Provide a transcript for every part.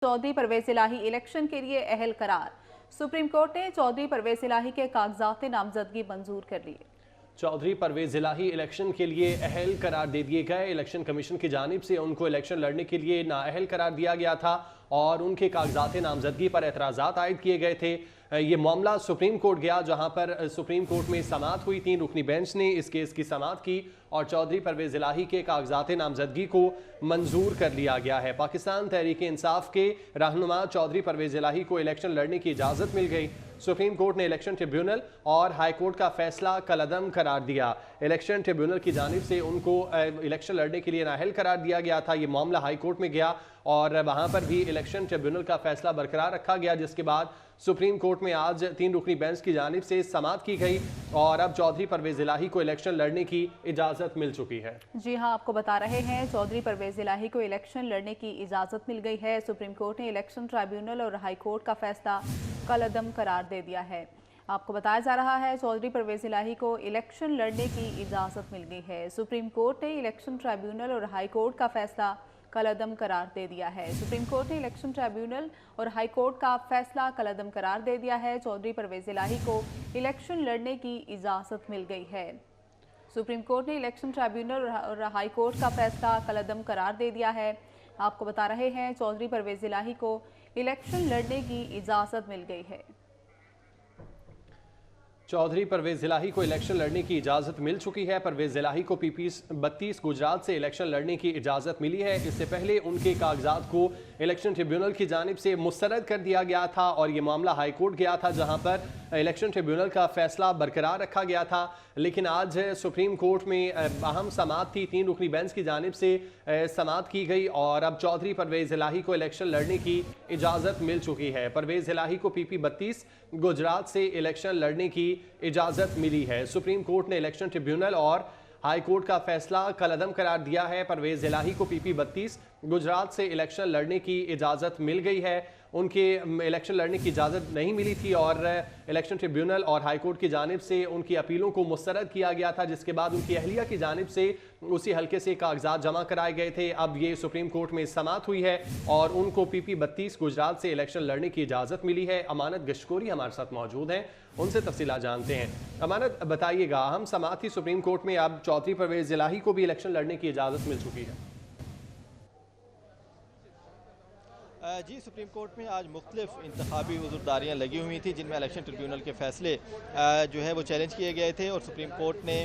चौधरी परवेज इलाही election के लिए अहल करार। सुप्रीम कोर्ट ने चौधरी परवेज इलाही के कागजात नामजदगी मंजूर कर लिए। चौधरी परवेज इलाही इलेक्शन के लिए अहल करार दे दिए गए। इलेक्शन कमीशन की जानिब से उनको इलेक्शन लड़ने के लिए नाअहल करार दिया गया था और उनके कागजात नामजदगी पर एतराज़ात आयद किए गए थे। ये मामला सुप्रीम कोर्ट गया, जहां पर सुप्रीम कोर्ट में समाअत हुई। 3 रुकनी बेंच ने इस केस की समाअत की और चौधरी परवेज इलाही के कागजात नामजदगी को मंजूर कर लिया गया है। पाकिस्तान तहरीक इंसाफ के रहनुमा चौधरी परवेज इलाही को इलेक्शन लड़ने की इजाज़त मिल गई। सुप्रीम कोर्ट ने इलेक्शन ट्रिब्यूनल और हाई कोर्ट का फैसला कलअदम करार दिया। इलेक्शन ट्रिब्यूनल की जानिब से उनको इलेक्शन लड़ने के लिए नाअहल करार दिया गया था। ये मामला हाई कोर्ट में गया और वहां पर भी इलेक्शन ट्रिब्यूनल का फैसला बरकरार रखा गया, जिसके बाद सुप्रीम कोर्ट में आज 3 रुकनी बेंच की जानिब से समाअत की गई और अब चौधरी परवेज इलाही को इलेक्शन लड़ने की इजाज़त मिल चुकी है। जी हाँ, आपको बता रहे हैं चौधरी परवेज इलाही को इलेक्शन लड़ने की इजाज़त मिल गई है। सुप्रीम कोर्ट ने इलेक्शन ट्राइब्यूनल और हाई कोर्ट का फैसला कलअदम करार दे दिया है। आपको बताया जा रहा है चौधरी परवेज इलाही को इलेक्शन लड़ने की इजाज़त मिल गई है। सुप्रीम कोर्ट ने इलेक्शन ट्राइब्यूनल और हाई कोर्ट का फैसला कलअदम करार दे दिया है। सुप्रीम कोर्ट ने इलेक्शन ट्राइब्यूनल और हाई कोर्ट का फैसला कलअदम करार दे दिया है। चौधरी परवेज इलाही को इलेक्शन लड़ने की इजाज़त मिल गई है। सुप्रीम कोर्ट ने इलेक्शन ट्राइब्यूनल और हाई कोर्ट का फैसला कलअदम करार दे दिया है। आपको बता रहे हैं चौधरी परवेज इलाही को इलेक्शन लड़ने की इजाज़त मिल गई है। चौधरी परवेज इलाही को इलेक्शन लड़ने की इजाज़त मिल चुकी है। परवेज इलाही को पीपी 32 गुजरात से इलेक्शन लड़ने की इजाज़त मिली है। इससे पहले उनके कागजात को इलेक्शन ट्रिब्यूनल की जानिब से मुस्तरद कर दिया गया था और ये मामला हाई कोर्ट गया था, जहां पर इलेक्शन ट्रिब्यूनल का फैसला बरकरार रखा गया था। लेकिन आज सुप्रीम कोर्ट में अहम समाअत थी। 3 रुकनी बेंच की जानिब से समाअत की गई और अब चौधरी परवेज इलाही को इलेक्शन लड़ने की इजाज़त मिल चुकी है। परवेज इलाही को पीपी 32 गुजरात से इलेक्शन लड़ने की इजाज़त मिली है। सुप्रीम कोर्ट ने इलेक्शन ट्रिब्यूनल और हाई कोर्ट का फैसला कलअदम करार दिया है। परवेज इलाही को पीपी 32 गुजरात से इलेक्शन लड़ने की इजाज़त मिल गई है। उनके इलेक्शन लड़ने की इजाज़त नहीं मिली थी और इलेक्शन ट्रिब्यूनल और हाई कोर्ट की जानिब से उनकी अपीलों को मुस्तरद किया गया था, जिसके बाद उनकी अहलिया की जानिब से उसी हल्के से कागजात जमा कराए गए थे। अब ये सुप्रीम कोर्ट में समाअत हुई है और उनको पीपी 32 गुजरात से इलेक्शन लड़ने की इजाज़त मिली है। अमानत गशकोरी हमारे साथ मौजूद हैं, उनसे तफसीलात जानते हैं। अमानत, बताइएगा, अहम समाअत थी सुप्रीम कोर्ट में, अब चौधरी परवेज इलाही को भी इलेक्शन लड़ने की इजाज़त मिल चुकी है। जी, सुप्रीम कोर्ट में आज मुख्तलिफ इंतखाबी उज़ुरदारियाँ लगी हुई थी, जिनमें इलेक्शन ट्रिब्यूनल के फैसले जो है वो चैलेंज किए गए थे और सुप्रीम कोर्ट ने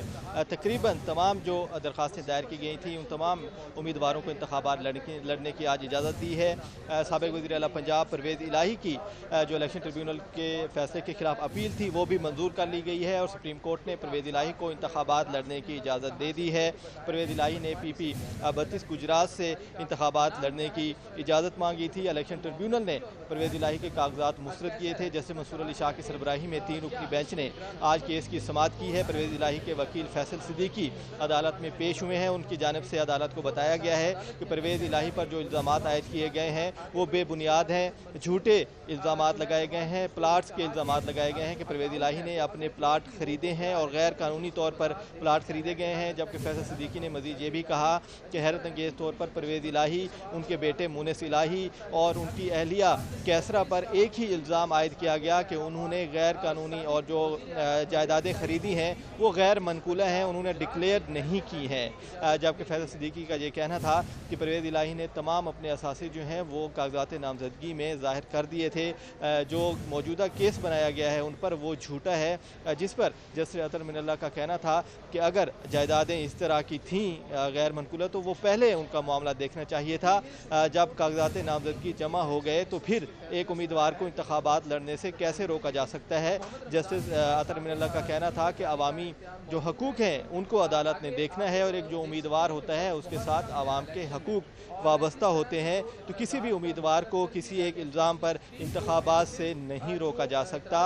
तकरीबन तमाम जो दरख्वास्तें दायर की गई थी उन तमाम उम्मीदवारों को इंतखाबात लड़ने की आज इजाज़त दी है। साबिक़ वज़ीर आला पंजाब परवेज़ इलाही की जो इलेक्शन ट्रिब्यूनल के फैसले के खिलाफ अपील थी वो भी मंजूर कर ली गई है और सुप्रीम कोर्ट ने परवेज़ इलाही को इंतखाबात लड़ने की इजाज़त दे दी है। परवेज़ इलाही ने पीपी 32 गुजरात से इंतखाबात लड़ने की इजाज़त मांगी थी। इलेक्शन ट्रिब्यूनल ने परवेज़ इलाही के कागजात मुस्तरद किए थे। जस्टिस मंसूर अली शाह की सरबराही में 3 रुकनी बेंच ने आज केस की समाअत की है। परवेज़ इलाही के वकील फैसल सिद्दीकी अदालत में पेश हुए हैं। उनकी जानिब से अदालत को बताया गया है कि परवेज़ इलाही पर जो इल्ज़ामात आयद किए गए हैं वो बेबुनियाद हैं, झूठे इल्ज़ामात लगाए गए हैं, प्लाट्स के इल्ज़ामात लगाए गए हैं कि परवेज़ इलाही ने अपने प्लाट खरीदे हैं और गैर कानूनी तौर पर प्लाट खरीदे गए हैं। जबकि फैसल सिद्दीकी ने मज़ीद ये भी कहा कि हैरत अंगेज़ तौर पर परवेज़ इलाही, उनके बेटे मुनिस इलाही और उनकी अहलिया कैसरा पर एक ही इल्ज़ाम आयद किया गया कि उन्होंने गैर कानूनी और जो जायदादें खरीदी हैं वो गैर मनकूला हैं, उन्होंने डिक्लेयर नहीं की हैं। जबकि फैसल सिद्दीकी का ये कहना था कि परवेज़ इलाही ने तमाम अपने असासे जो हैं वो कागजात नामजदगी में ज़ाहिर कर दिए थे। जो मौजूदा केस बनाया गया है उन पर वो झूठा है, जिस पर जस्टिस अतर मिनल्ला का कहना था कि अगर जायदादें इस तरह की थीं गैर मनकूला तो वो पहले उनका मामला देखना चाहिए था। जब कागजात नामजदगी जमा हो गए तो फिर एक उम्मीदवार को इंतखाबात लड़ने से कैसे रोका जा सकता है। जस्टिस अतर मिनल्ला का कहना था कि अवामी जो हकूक़ हैं उनको अदालत ने देखना है और एक जो उम्मीदवार होता है उसके साथ आवाम के हकूक़ वाबस्ता होते हैं, तो किसी भी उम्मीदवार को किसी एक इल्ज़ाम पर इंतखाबात से नहीं रोका जा सकता।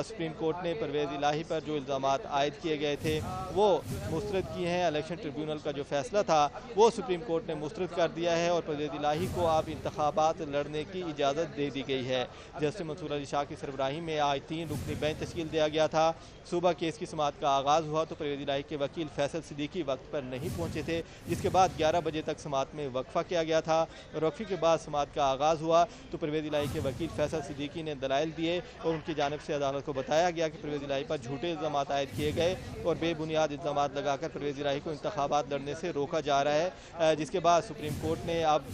सुप्रीम कोर्ट ने परवेज़ इलाही पर जो इल्ज़ामात आयद किए गए थे वो मुस्तरद किए हैं। इलेक्शन ट्रिब्यूनल का जो फैसला था वो सुप्रीम कोर्ट ने मुस्तरद कर दिया है और परवेज़ इलाही को अब इंतखाबात लड़ने की इजाज़त दे दी गई है। जस्टिस मंसूर अली शाह की सरबराही में आज 3 रुकनी बेंच तश्कील दिया गया था। सुबह केस की समाअत का आगाज़ हुआ तो परवेज़ इलाही के वकील फैसल सिद्दीकी वक्त पर नहीं पहुँचे थे, जिसके बाद 11 बजे तक समाअत में वक्फा किया गया था। वक्फे के बाद समाअत का आगाज़ हुआ तो परवेज़ इलाही के वकील फैसल सिद्दीकी ने दलाइल दिए और उनकी जानिब से अदालत को बताया गया कि परवेज़ इलाही पर झूठे इल्ज़ाम आयद किए गए और बेबुनियाद इल्ज़ाम लगाकर परवेज़ इलाही को इंतखाबात लड़ने से रोका जा रहा है। जिसके बाद सुप्रीम कोर्ट ने अब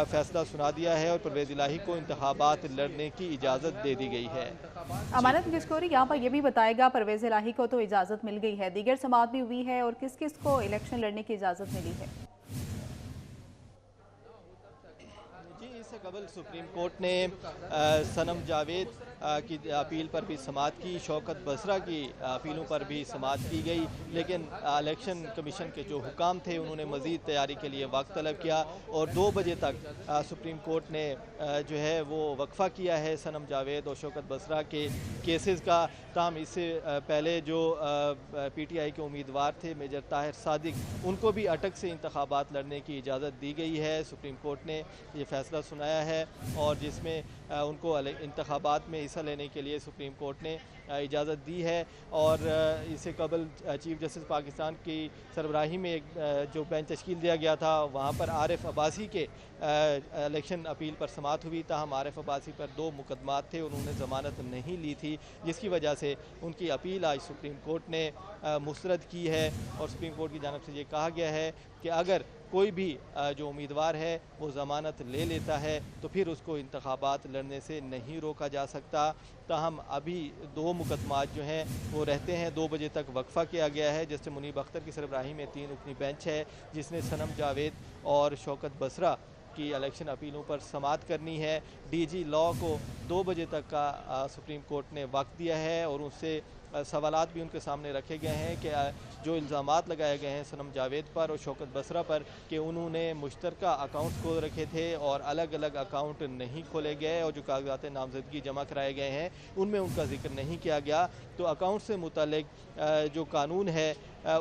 फैसला सुना दिया है और परवेज़ इलाही को इंतखाबात लड़ने की इजाज़त दे दी गई है। अमानत गिस्कोरी, यहाँ पर यह भी बताएगा परवेज़ इलाही को तो इजाज़त मिल गई है, दीगर समाअत भी हुई है और किस किस को इलेक्शन लड़ने की इजाज़त मिली है? इससे कबल सुप्रीम कोर्ट ने सनम जावेद की अपील पर भी समाअत की, शौकत बसरा की अपीलों पर भी समाअत की गई, लेकिन इलेक्शन कमीशन के जो हुकाम थे उन्होंने मज़ीद तैयारी के लिए वक्त तलब किया और 2 बजे तक सुप्रीम कोर्ट ने जो है वो वक्फा किया है सनम जावेद और शौकत बसरा के केसेस का। ताहम इससे पहले जो PTI के उम्मीदवार थे मेजर ताहिर सादिक, उनको भी अटक से इंतखाबात लड़ने की इजाज़त दी गई है। सुप्रीम कोर्ट ने ये फैसला सुनाया है और जिसमें उनको इंतखाबात में हिस्सा लेने के लिए सुप्रीम कोर्ट ने इजाज़त दी है। और इससे कबल चीफ जस्टिस पाकिस्तान की सरबराही में एक जो बेंच तश्कील दिया गया था, वहाँ पर आरिफ अब्बासी के इलेक्शन अपील पर समाअत हुई। ताहम आरिफ अब्बासी पर 2 मुकदमात थे, उन्होंने ज़मानत नहीं ली थी, जिसकी वजह से उनकी अपील आज सुप्रीम कोर्ट ने मुस्तरद की है और सुप्रीम कोर्ट की जानिब से ये कहा गया है कि अगर कोई भी जो उम्मीदवार है वो ज़मानत ले लेता है तो फिर उसको इंतखाबात लड़ने से नहीं रोका जा सकता। ताहम अभी 2 मुकदमात जो हैं वो रहते हैं। 2 बजे तक वक्फा किया गया है। जस्टिस मुनीब अख्तर की सरबराही में 3 रुकनी बेंच है जिसने सनम जावेद और शौकत बसरा की इलेक्शन अपीलों पर समाअत करनी है। DG लॉ को 2 बजे तक का सुप्रीम कोर्ट ने वक्त दिया है और उससे सवालात भी उनके सामने रखे गए हैं कि जो इल्ज़ामात लगाए गए हैं सनम जावेद पर और शौकत बसरा पर कि उन्होंने मुश्तरका अकाउंट्स खोल रखे थे और अलग अलग अकाउंट नहीं खोले गए और जो कागजात नामजदगी जमा कराए गए हैं उनमें उनका जिक्र नहीं किया गया। तो अकाउंट से मुतालिक जो कानून है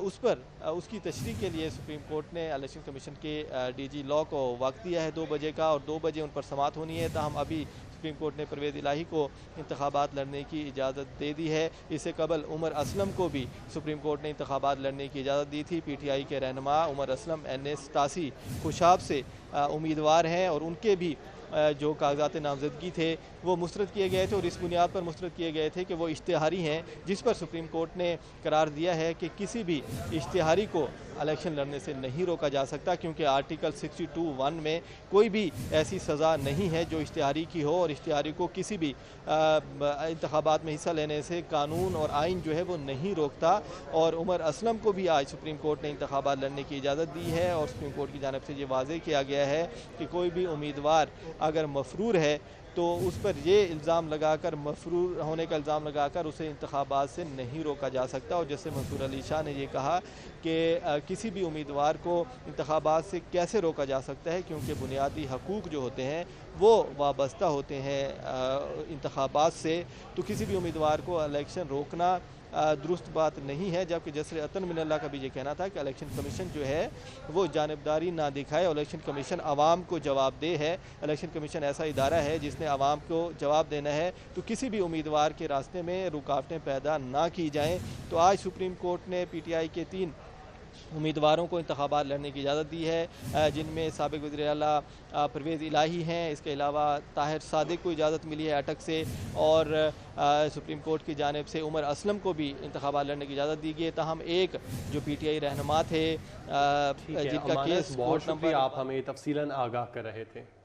उस पर उसकी तशरीह के लिए सुप्रीम कोर्ट ने इलेक्शन कमीशन के DG लॉ को वक्त दिया है 2 बजे का और 2 बजे उन पर समाअत होनी है। ताहम अभी सुप्रीम कोर्ट ने परवेज़ इलाही को इंतखाबात लड़ने की इजाज़त दे दी है। इससे कबल उमर असलम को भी सुप्रीम कोर्ट ने इंतखाबात लड़ने की इजाज़त दी थी। PTI के रहनुमा उमर असलम NS 87 खुशाब से उम्मीदवार हैं और उनके भी जो कागजात नामजदगी थे वो मुस्तरद किए गए थे और इस बुनियाद पर मुस्तरद किए गए थे कि वो इश्तिहारी हैं, जिस पर सुप्रीम कोर्ट ने करार दिया है कि किसी भी इश्तिहारी को इलेक्शन लड़ने से नहीं रोका जा सकता, क्योंकि आर्टिकल 62(1) में कोई भी ऐसी सज़ा नहीं है जो इश्तिहारी की हो और इश्तिहारी को किसी भी इंतखाबात में हिस्सा लेने से कानून और आइन जो है वो नहीं रोकता। और उमर असलम को भी आज सुप्रीम कोर्ट ने इंतखाबात लड़ने की इजाज़त दी है और सुप्रीम कोर्ट की जानिब से ये वाज़ेह किया गया है कि कोई भी उम्मीदवार अगर मफरूर है तो उस पर ये इल्ज़ाम लगाकर, मफरूर होने का इल्ज़ाम लगाकर उसे इंतखाबात से नहीं रोका जा सकता। और जैसे मंसूर अली शाह ने ये कहा कि किसी भी उम्मीदवार को इंतखाबात से कैसे रोका जा सकता है, क्योंकि बुनियादी हकूक़ जो होते हैं वो वाबस्ता होते हैं इंतखाबात से, तो किसी भी उम्मीदवार को इलेक्शन रोकना दुरुस्त बात नहीं है। जबकि जस्टिस अतन मिनल्ला का भी ये कहना था कि इलेक्शन कमीशन जो है वो जानिबदारी ना दिखाए और इलेक्शन कमीशन आवाम को जवाबदेह है। इलेक्शन कमीशन ऐसा इदारा है जिसने आवाम को जवाब देना है, तो किसी भी उम्मीदवार के रास्ते में रुकावटें पैदा ना की जाएँ। तो आज सुप्रीम कोर्ट ने PTI के 3 उम्मीदवारों को इंतखाबात लड़ने की इजाज़त दी है, जिनमें साबिक़ वज़ीर आला परवेज़ इलाही हैं। इसके अलावा ताहिर सादिक को इजाज़त मिली है अटक से और सुप्रीम कोर्ट की जानिब से उमर असलम को भी इंतखाबात लड़ने की इजाज़त दी गई है। ताहम एक जो PTI रहनुमा थे जिनका केस बहुत शुक्रिया, आप हमें तफसीलन आगाह कर रहे थे।